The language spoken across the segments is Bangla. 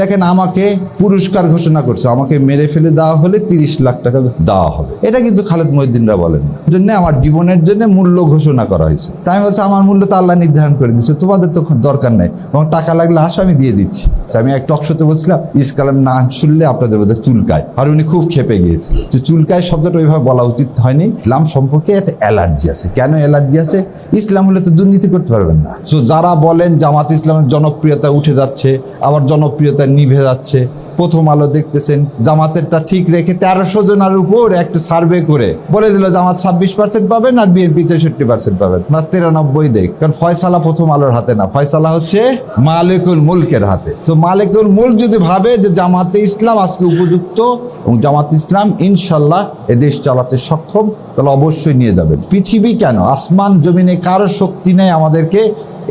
দেখেন আমাকে পুরস্কার ঘোষণা করছে, আমাকে মেরে ফেলে দেওয়া হলে 30 লাখ টাকা দেওয়া হবে। এটা কিন্তু খালেদ মহিউদ্দিনরা বলেন না, জন্য আমার জীবনের জন্য মূল্য ঘোষণা করা হয়েছে। তাই বলছে আমার মূল্য তো আল্লাহ নির্ধারণ করে দিচ্ছে, তোমাদের তো দরকার নাই, এবং টাকা লাগলে আসো আমি দিয়ে দিচ্ছি। আমি এক টক শোতে বলছিলাম ইসকালাম না শুনলে আপনাদের বোধহয় চুলকায়, আর উনি খুব খেপে গিয়েছিল যে চুলকায় শব্দটা ওইভাবে বলা উচিত হয়নি। ইসলাম সম্পর্কে একটা অ্যালার্জি আছে। কেন অ্যালার্জি আছে? ইসলাম হলে তো দুর্নীতি করতে পারবেন না। সো যারা বলেন জামাত ইসলামের জনপ্রিয়তা উঠে যাচ্ছে, আবার জনপ্রিয়তা নিভে যাচ্ছে, প্রথম আলো দেখতেছেন জামাতেরটা ঠিক রেখে 1300 জনের উপর একটা সার্ভে করে বলে দিল জামাত 26% পাবেন আর বিএনপি 63% পাবেন। না 93 দেখ, কারণ ফয়সালা প্রথম আলোর হাতে না, ফয়সালা হচ্ছে মালিকুল মুলকের হাতে। তো মালিকুল মুলক যদি ভাবে যে জামাতে ইসলাম আজকে উপযুক্ত এবং জামাত ইসলাম ইনশাল্লাহ এ দেশ চালাতে সক্ষম, তাহলে অবশ্যই নিয়ে যাবেন। পৃথিবী কেন, আসমান জমিনে কারো শক্তি নেই আমাদেরকে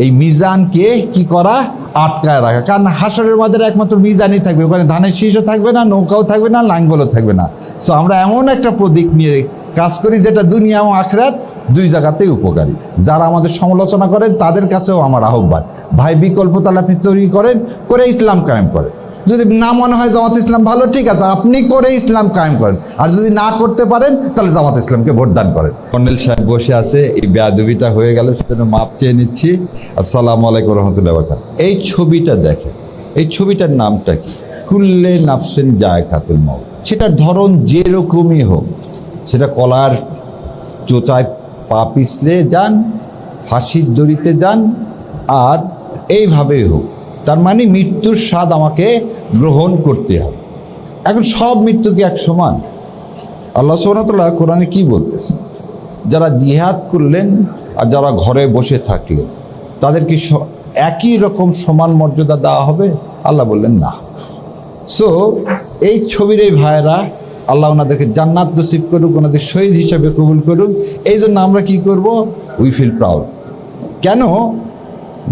এই মিজানকে কি করা, আটকায় রাখা। কারণ হাসরের মাঝে একমাত্র মিজানই থাকবে, ওখানে ধানের শীষও থাকবে না, নৌকাও থাকবে না, লাঙ্গলও থাকবে না। সো আমরা এমন একটা প্রতীক নিয়ে কাজ করি যেটা দুনিয়া এবং আখিরাত দুই জায়গাতেই উপকারী। যারা আমাদের সমালোচনা করেন তাদের কাছেও আমার আহ্বান, ভাই বিকল্প তাহলে আপনি তৈরি করেন, করে ইসলাম কায়েম করেন। যদি না মনে হয় জামাত ইসলাম ভালো, ঠিক আছে, আপনি করে ইসলাম কায়েম করেন। আর যদি না করতে পারেন তাহলে জামাত ইসলামকে ভোট দান করেন। কর্নেল সাহেব বসে আছে, এই বেয়াদবিটা হয়ে গেল, সেজন্য মাপ চেয়ে নিচ্ছি। আসসালামু আলাইকুম রহমতুল্লাহ বারাকাতুহু। এই ছবিটা দেখেন, এই ছবিটার নামটা কি? কুল্লে নাফসিন যায়কাতুল মাউত। সেটার ধরন যেরকমই হোক, সেটা কলার চোচায় পা পিছলে যান, ফাঁসির দড়িতে যান, আর এইভাবেই হোক, তার মানে মৃত্যুর স্বাদ আমাকে গ্রহণ করতে হবে। এখন সব মৃত্যু কি এক সমান? আল্লাহ সুবহানাহু ওয়া তাআলা কোরআনে কি বলতেছে? যারা জিহাদ করলেন আর যারা ঘরে বসে থাকলেন তাদের কি একই রকম সমান মর্যাদা দেওয়া হবে? আল্লাহ বললেন না। সো এই ছবির এই ভাইয়েরা, আল্লাহ ওনাদেরকে জান্নাত নসিব করুক, ওনাদের শহীদ হিসাবে কবুল করুক। এই জন্য আমরা কি করব? We feel proud. কেন?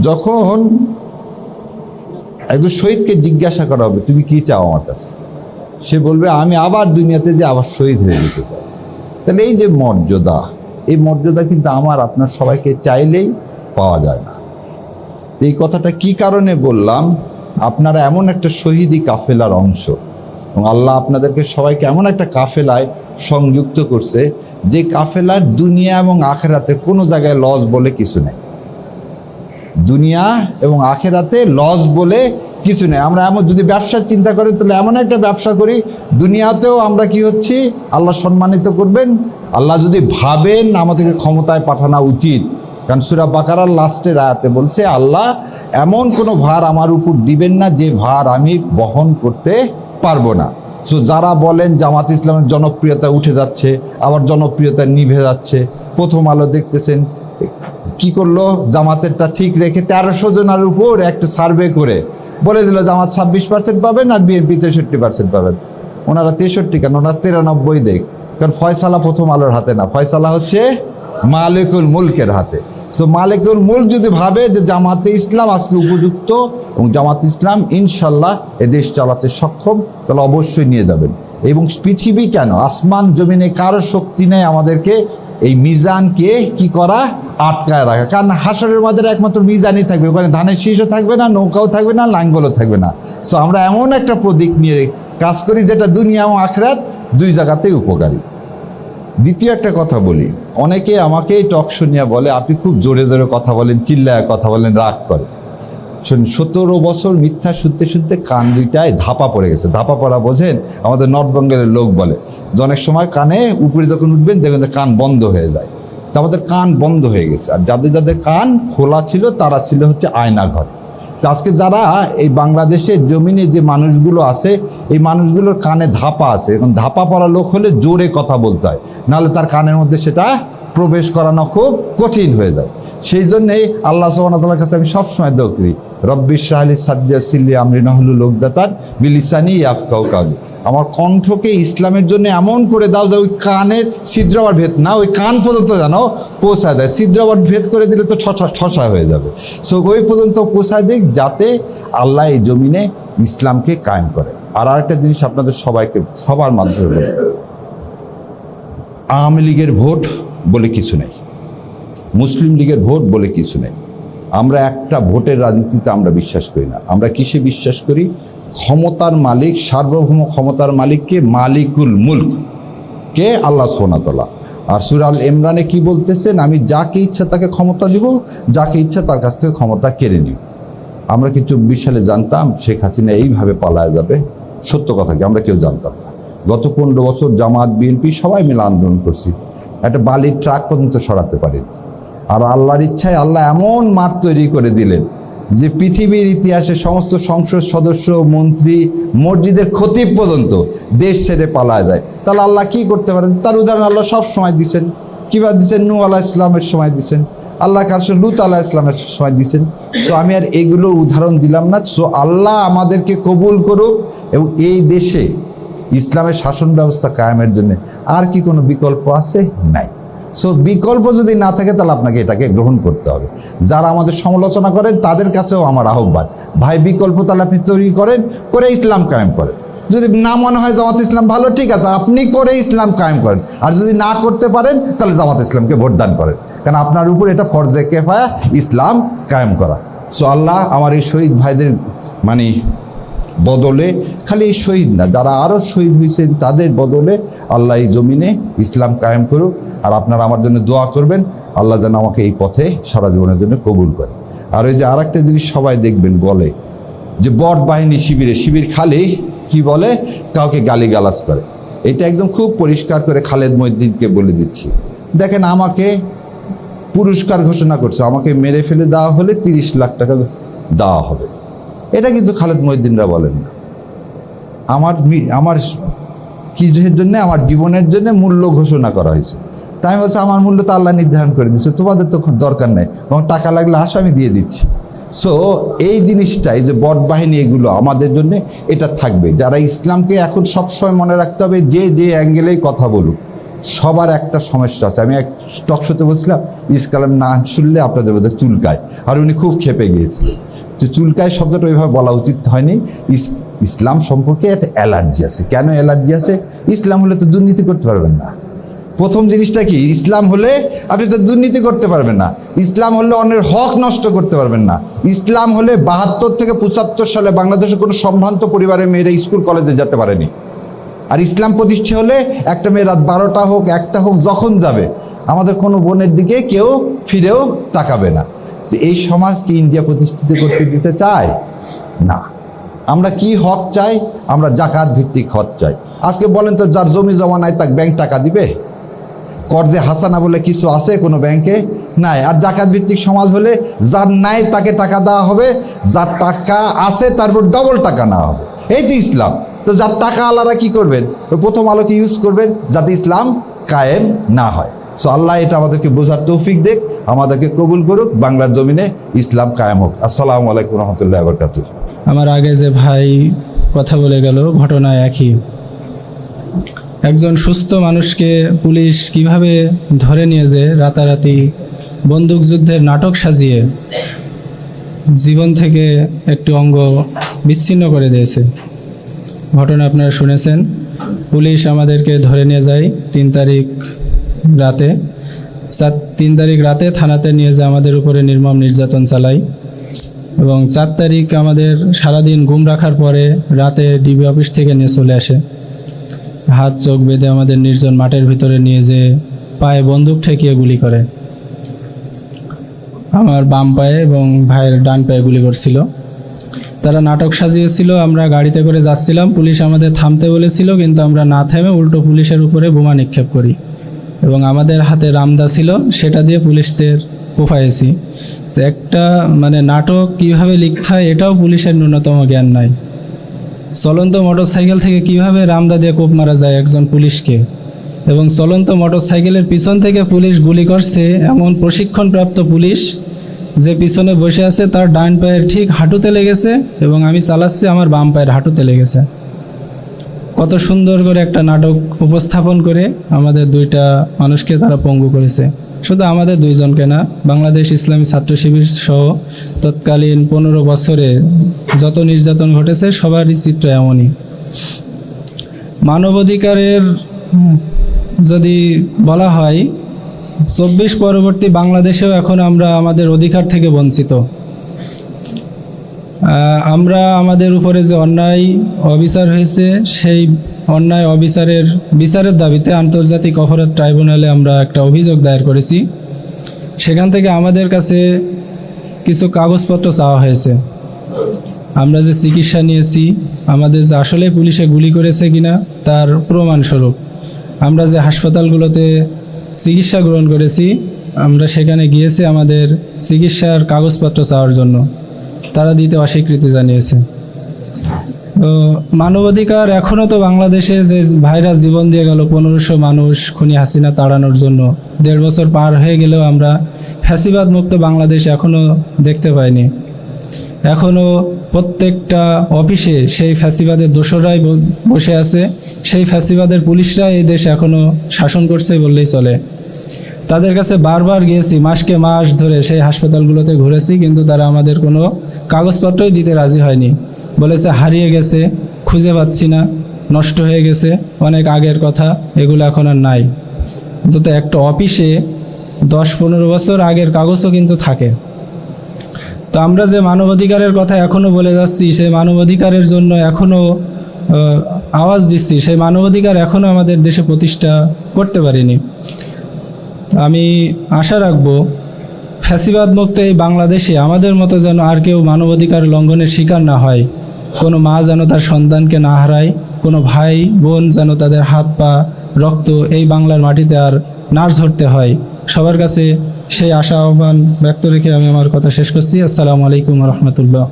যখন একজন শহীদকে জিজ্ঞাসা করা হবে তুমি কি চাও আমার কাছে, সে বলবে আমি আবার দুনিয়াতে যে আবার শহীদ হয়ে যেতে চাই। তাহলে এই যে মর্যাদা, এই মর্যাদা কিন্তু আমার আপনার সবাইকে চাইলেই পাওয়া যায় না। এই কথাটা কি কারণে বললাম? আপনারা এমন একটা শহীদি কাফেলার অংশ, এবং আল্লাহ আপনাদেরকে সবাইকে এমন একটা কাফেলায় সংযুক্ত করছে যে কাফেলার দুনিয়া এবং আখেরাতে কোনো জায়গায় লস বলে কিছু নেই। দুনিয়া এবং আখেরাতে লস বলে কিছু নেই। আমরা এমন যদি ব্যবসার চিন্তা করি তাহলে এমন একটা ব্যবসা করি, দুনিয়াতেও আমরা কি হচ্ছি, আল্লাহ সম্মানিত করবেন। আল্লাহ যদি ভাবেন আমাদেরকে ক্ষমতায় পাঠানো উচিত, কারণ সূরা বাকারার লাস্টের আয়াতে বলছে আল্লাহ এমন কোনো ভার আমার উপর দিবেন না যে ভার আমি বহন করতে পারবো না। সো যারা বলেন জামাত ইসলামের জনপ্রিয়তা উঠে যাচ্ছে, আবার জনপ্রিয়তা নিভে যাচ্ছে, প্রথম আলো দেখতেছেন কি করলো, জামাতেরটা ঠিক রেখে 1300 জনের উপর একটা সার্ভে করে বলে দিল জামাত 26% পাবেন আর বিএনপি 63% পাবেন। ওনারা 63 কেন, ওনারা 93 দেখ, কারণ ফয়সালা প্রথম আলোর হাতে না, ফয়সালা হচ্ছে মালিকুল মুলকের হাতে। সো মালিকুল মুলক যদি ভাবে যে জামাতে ইসলাম আজকে উপযুক্ত এবং জামাত ইসলাম ইনশাল্লাহ এ দেশ চালাতে সক্ষম, তাহলে অবশ্যই নিয়ে যাবেন। এবং পৃথিবী কেন, আসমান জমিনে কারো শক্তি নেই আমাদেরকে এই মিজানকে কি করা, আটকায় রাখা। কারণ হাসরের মাঝে একমাত্র মিজানই থাকবে, ওখানে ধানের শীষও থাকবে না, নৌকাও থাকবে না, লাঙ্গলও থাকবে না। সো আমরা এমন একটা প্রতীক নিয়ে কাজ করি যেটা দুনিয়া এবং আখিরাত দুই জায়গাতেই উপকারী। দ্বিতীয় একটা কথা বলি, অনেকে আমাকে টক শুনিয়া বলে আপনি খুব জোরে জোরে কথা বলেন, চিল্লায় কথা বলেন, রাগ করে। 17 বছর মিথ্যা শুনতে শুনতে কান দুইটায় ধাপা পড়ে গেছে। ধাপা পড়া বোঝেন? আমাদের নর্থ বেঙ্গলের লোক বলে যে অনেক সময় কানে উপরে যখন উঠবেন দেখবেন কান বন্ধ হয়ে যায়। তা আমাদের কান বন্ধ হয়ে গেছে, আর যাদের যাদের কান খোলা ছিল তারা ছিল হচ্ছে আয়না ঘর। তো আজকে যারা এই বাংলাদেশের জমিনে যে মানুষগুলো আছে, এই মানুষগুলোর কানে ধাপা আছে। এখন ধাপা পড়া লোক হলে জোরে কথা বলতে হয়, নাহলে তার কানের মধ্যে সেটা প্রবেশ করানো খুব কঠিন হয়ে যায়। সেই জন্যেই আল্লাহ সুবহানাহু ওয়া তাআলার কাছে আমি সবসময় দোয়া করি, রব্বি ইশরাহ লি সাদরি ওয়াসসির আমরি ওয়াহলুল উকদাতান মিন লিসানি ইয়াফকাহু কাওলি। আমার কণ্ঠকে ইসলামের জন্য এমন করে দাও যে ওই কানের ছিদ্র আবার ভেদ না, ওই কান পর্যন্ত যেন পৌঁছায় দেয়। ছিদ্র আবার ভেদ করে দিলে তো ঠসা হয়ে যাবে। সো ওই পর্যন্ত পৌঁছায় দিক, যাতে আল্লাহ এই জমিনে ইসলামকে কায়েম করে। আর আরেকটা জিনিস আপনাদের সবাইকে সবার মাধ্যমে বলি, আওয়ামী লীগের ভোট বলে কিছু নেই, মুসলিম লীগের ভোট বলে কিছু নেই। আমরা একটা ভোটের রাজনীতিতে আমরা বিশ্বাস করি না। আমরা কিসে বিশ্বাস করি? ক্ষমতার মালিক, সার্বভৌম ক্ষমতার মালিককে মালিকুল মুলক কে আল্লাহ সুবহানাহু ওয়া তাআলা। আর সূরা আল ইমরানে কি বলতেছেন, আমি যাকে ইচ্ছা তাকে ক্ষমতা দিব, যাকে ইচ্ছা তার কাছ থেকে ক্ষমতা কেড়ে নিব। আমরা কি 24 সালে জানতাম শেখ হাসিনা এইভাবে পালায় যাবে? সত্য কথা কি আমরা কেউ জানতাম না। গত 15 বছর জামাত বিএনপি সবাই মিলে আন্দোলন করছি, একটা বালির ট্রাক পর্যন্ত সরাতে পারেনি। আর আল্লাহর ইচ্ছায় আল্লাহ এমন মাঠ তৈরি করে দিলেন যে পৃথিবীর ইতিহাসে সমস্ত সংসদ সদস্য, মন্ত্রী, মসজিদের খতিব পর্যন্ত দেশ ছেড়ে পালায় যায়। তাহলে আল্লাহ কি করতে পারেন? তার উদাহরণ আল্লাহ সব সময় দিচ্ছেন। কিভাবে দিচ্ছেন? নূহ আলাইহিস সালামের সময় দিচ্ছেন, আল্লাহ কারণ লূত আলাইহিস সালামের সময় দিচ্ছেন। সো আমি আর এগুলো উদাহরণ দিলাম না। সো আল্লাহ আমাদেরকে কবুল করুক এবং এই দেশে ইসলামের শাসন ব্যবস্থা কায়েমের জন্য আর কি কোনো বিকল্প আছে? নাই। সো বিকল্প যদি না থাকে তাহলে আপনাকে এটাকে গ্রহণ করতে হবে। যারা আমাদের সমালোচনা করেন তাদের কাছেও আমার আহ্বান, ভাই বিকল্প তাহলে আপনি তৈরি করেন, করে ইসলাম কায়েম করেন। যদি না মনে হয় জামাত ইসলাম ভালো, ঠিক আছে, আপনি করে ইসলাম কায়েম করেন। আর যদি না করতে পারেন তাহলে জামাত ইসলামকে ভোট দান করেন, কারণ আপনার উপর এটা ফরজে কিফায়া ইসলাম কায়েম করা। সো আল্লাহ আমার এই শহীদ ভাইদের মানে বদলে, খালি এই শহীদ না, যারা আরও শহীদ হয়েছেন তাদের বদলে আল্লাহ এই জমিনে ইসলাম কায়েম করুক। আর আপনারা আমার জন্য দোয়া করবেন, আল্লাহ যেন আমাকে এই পথে সারা জীবনের জন্য কবুল করে। আর ওই যে আর একটা জিনিস সবাই দেখবেন বলে যে বট বাহিনী শিবির খালি কি বলে, কাউকে গালিগালাজ করে। এটা একদম খুব পরিষ্কার করে খালেদ মহিউদ্দিনকে বলে দিচ্ছি। দেখেন, আমাকে পুরস্কার ঘোষণা করছে, আমাকে মেরে ফেলে দেওয়া হলে 30 লাখ টাকা দেওয়া হবে। এটা কিন্তু খালেদ মহিউদ্দিনরা বলেন না। আমার কিছুর জন্য, আমার জীবনের জন্য মূল্য ঘোষণা করা হয়েছে। তাই বলছে আমার মূল্য তো আল্লাহ নির্ধারণ করে দিচ্ছে, তোমাদের তো দরকার নেই, এবং টাকা লাগলে আসো আমি দিয়ে দিচ্ছি। সো এই জিনিসটাই যে বট বাহিনী, এগুলো আমাদের জন্য এটা থাকবে। যারা ইসলামকে এখন সবসময় মনে রাখতে হবে, যে অ্যাঙ্গেলেই কথা বলুক, সবার একটা সমস্যা আছে। আমি এক টক শোতে বলছিলাম, ইসলাম না শুনলে আপনাদের মধ্যে চুলকায়, আর উনি খুব ক্ষেপে গিয়েছিলেন যে চুলকায় শব্দটা ওইভাবে বলা উচিত হয়নি। ইসলাম সম্পর্কে একটা অ্যালার্জি আছে। কেন অ্যালার্জি আছে? ইসলাম হলে তো দুর্নীতি করতে পারবেন না। প্রথম জিনিসটা কি? ইসলাম হলে আপনি তো দুর্নীতি করতে পারবেন না। ইসলাম হলে অন্যের হক নষ্ট করতে পারবেন না। ইসলাম হলে 72 থেকে 75 সালে বাংলাদেশের কোনো সম্ভ্রান্ত পরিবারের মেয়েরা স্কুল কলেজে যেতে পারেনি। আর ইসলাম প্রতিষ্ঠা হলে একটা মেয়ে রাত 12টা হোক, 1টা হোক, যখন যাবে আমাদের কোনো বোনের দিকে কেউ ফিরেও তাকাবে না। এই সমাজ কি ইন্ডিয়া প্রতিষ্ঠিত করতে দিতে চায়? না। আমরা কি হক চাই? আমরা জাকাত ভিত্তিক হক চাই। আজকে বলেন তো, যার জমি জমা নাই তাকে ব্যাংক টাকা দিবে? কর্জে হাসানা বলে কিছু আছে কোনো ব্যাংকে? নাই। আর জাকাত ভিত্তিক সমাজ হলে যার নাই তাকে টাকা দেওয়া হবে, যার টাকা আছে তারপর ডবল টাকা নেওয়া হবে। এই তো ইসলাম। তো যার টাকা আলাদা কি করবেন? প্রথম আলোকে ইউজ করবেন যাতে ইসলাম কায়েম না হয়। সো আল্লাহ এটা আমাদেরকে বোঝার তৌফিক দেখ, আমাদেরকে কবুল করুক, বাংলার জমিনে ইসলাম কায়েম হোক। আসসালামু আলাইকুম রহমতুল্লাহি ওয়া বারাকাতুহু। আমার আগে যে ভাই কথা বলে গেল, ঘটনা একই। একজন সুস্থ মানুষকে পুলিশ কিভাবে ধরে নিয়ে যে রাতারাতি বন্দুকযুদ্ধের নাটক সাজিয়ে জীবন থেকে একটি অঙ্গ বিচ্ছিন্ন করে দিয়েছে, ঘটনা আপনারা শুনেছেন। পুলিশ আমাদেরকে ধরে নিয়ে যায় 3 তারিখ রাতে। 3 তারিখ রাতে থানাতে নিয়ে যায়, আমাদের উপরে নির্মম নির্যাতন চালায়। এবং 4 তারিখ আমাদের সারাদিন ঘুম রাখার পরে রাতে ডিবি অফিস থেকে নিয়ে চলে আসে। হাত চোখ বেঁধে আমাদের নির্জন মাঠের ভিতরে নিয়ে যে পায়ে বন্দুক ঠেকিয়ে গুলি করে। আমার বাম পায়ে এবং ভাইয়ের ডান পায়ে গুলি করছিল। তারা নাটক সাজিয়েছিল। আমরা গাড়িতে করে যাচ্ছিলাম, পুলিশ আমাদের থামতে বলেছিল, কিন্তু আমরা না থেমে উল্টো পুলিশের উপরে বোমা নিক্ষেপ করি। এবং আমাদের হাতে রামদা ছিল, সেটা দিয়ে পুলিশদের কোপাইছি। যে একটা নাটক কীভাবে লিখতে হয় এটাও পুলিশের ন্যূনতম জ্ঞান নাই। চলন্ত মোটরসাইকেল থেকে কিভাবে রামদা দিয়ে কোপ মারা যায় একজন পুলিশকে, এবং চলন্ত মোটরসাইকেলের পিছন থেকে পুলিশ গুলি করছে এমন প্রশিক্ষণপ্রাপ্ত পুলিশ যে পিছনে বসে আছে তার ডান পায়ের ঠিক হাঁটুতে লেগেছে, এবং আমি চালাচ্ছি আমার বাম পায়ের হাঁটুতে লেগেছে। কত সুন্দর করে একটা নাটক উপস্থাপন করে আমাদের 2টা মানুষকে তারা পঙ্গু করেছে। শুধু আমাদের 2 জনকে না, বাংলাদেশ ইসলামী ছাত্র শিবির সহ তৎকালীন 15 বছরে যত নির্যাতন ঘটেছে সবারই চিত্র এমনই। মানবাধিকারের যদি বলা হয়, 24 পরবর্তী বাংলাদেশেও এখন আমরা আমাদের অধিকার থেকে বঞ্চিত। আমরা আমাদের উপরে যে অন্যায় অবিচার হয়েছে সেই অন্যায় বিচারের দাবিতে আন্তর্জাতিক অপরাধ ট্রাইব্যুনালে আমরা একটা অভিযোগ দায়ের করেছি। সেখান থেকে আমাদের কাছে কিছু কাগজপত্র চাওয়া হয়েছে। আমরা যে চিকিৎসা নিয়েছি, আমাদের যে আসলে পুলিশে গুলি করেছে কিনা তার প্রমাণস্বরূপ, আমরা যে হাসপাতালগুলোতে চিকিৎসা গ্রহণ করেছি, আমরা সেখানে গিয়েছি আমাদের চিকিৎসার কাগজপত্র চাওয়ার জন্য, তারা দিতে অস্বীকৃতি জানিয়েছে। তো মানবাধিকার এখনও তো বাংলাদেশে যে ভাইরাস জীবন দিয়ে গেল 1500 মানুষ খুনি হাসিনা তাড়ানোর জন্য, 1.5 বছর পার হয়ে গেলেও আমরা ফ্যাসিবাদ মুক্ত বাংলাদেশ এখনও দেখতে পাইনি। এখনও প্রত্যেকটা অফিসে সেই ফ্যাসিবাদের দোসররাই বসে আছে, সেই ফ্যাসিবাদের পুলিশরা এই দেশ এখনও শাসন করছে বললেই চলে। তাদের কাছে বারবার গিয়েছি, মাসকে মাস ধরে সেই হাসপাতালগুলোতে ঘুরেছি, কিন্তু তারা আমাদের কোনো কাগজপত্রই দিতে রাজি হয়নি। বলেছে হারিয়ে গেছে, খুঁজে পাচ্ছি না, নষ্ট হয়ে গেছে, অনেক আগের কথা, এগুলো এখন আর নাই। অন্তত একটা অফিসে 10-15 বছর আগের কাগজও কিন্তু থাকে। তো আমরা যে মানবাধিকারের কথা এখনও বলে যাচ্ছি, সেই মানবাধিকারের জন্য এখনও আওয়াজ দিচ্ছি, সেই মানবাধিকার এখনও আমাদের দেশে প্রতিষ্ঠা করতে পারিনি। আমি আশা রাখবো ফ্যাসিবাদ মুক্ত এই বাংলাদেশে আমাদের মতো যেন আর কেউ মানবাধিকার লঙ্ঘনের শিকার না হয়, কোনো মা যেন তার সন্তানকে না হারায়, কোনো ভাই বোন যেন তাদের হাত পা রক্ত এই বাংলার মাটিতে আর না ঝরতে হয়। সবার কাছে সেই আশা আহ্বান ব্যক্ত রেখে আমি আমার কথা শেষ করছি। আসসালামু আলাইকুম রহমতুল্লাহ।